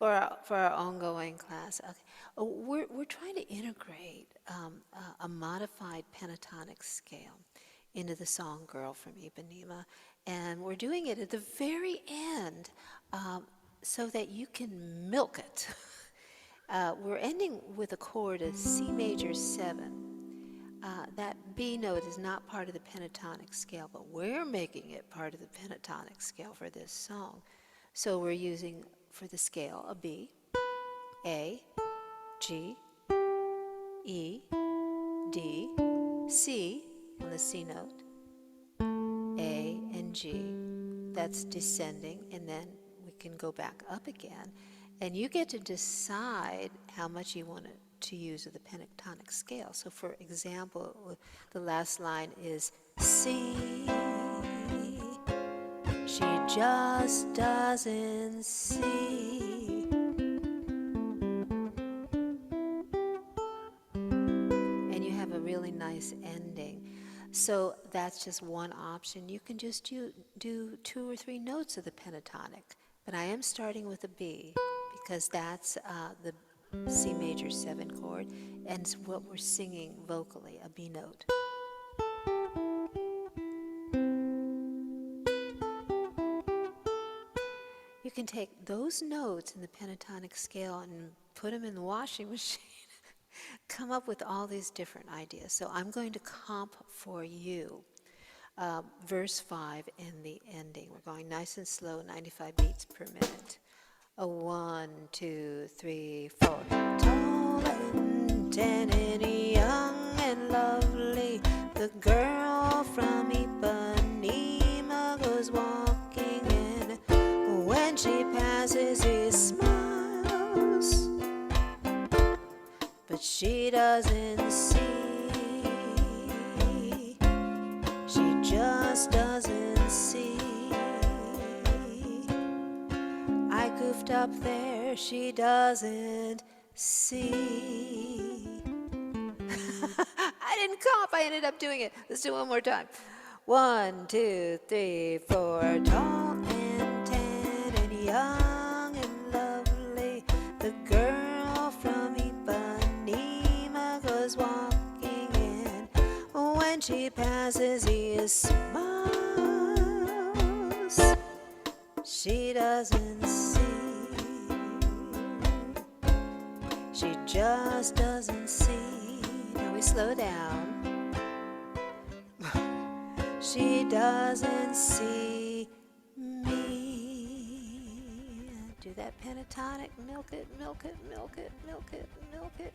For our ongoing class. Okay. Oh, we're trying to integrate a modified pentatonic scale into the song Girl from Ipanema. And we're doing it at the very end so that you can milk it. We're ending with a chord of C major 7. That B note is not part of the pentatonic scale, but we're making it part of the pentatonic scale for this song. So we're using, for the scale, a B, A, G, E, D, C on the C note, A and G. That's descending, and then we can go back up again. And you get to decide how much you want to use of the pentatonic scale. So for example, the last line is C. She just doesn't see. And you have a really nice ending. So that's just one option. You can just do 2 or 3 notes of the pentatonic. But I am starting with a B because that's the C major 7 chord, and it's what we're singing vocally, a B note. You can take those notes in the pentatonic scale and put them in the washing machine. Come up with all these different ideas. So I'm going to comp for you verse 5 and the ending. We're going nice and slow, 95 beats per minute. A 1, 2, 3, 4. Tall and tan and young and lovely, the girl from Ipanema goes walking in. When she passes, he smiles, but she doesn't see. She just doesn't see. I goofed up there, she doesn't see. I didn't comp, I ended up doing it. Let's do it one more time. 1, 2, 3, 4. Tall and tan and young and lovely, the girl from Ipanema goes walking in. When she passes, he smiles. She doesn't see. She just doesn't see. Now we slow down. She doesn't see me. Do that pentatonic. Milk it, milk it, milk it, milk it, milk it,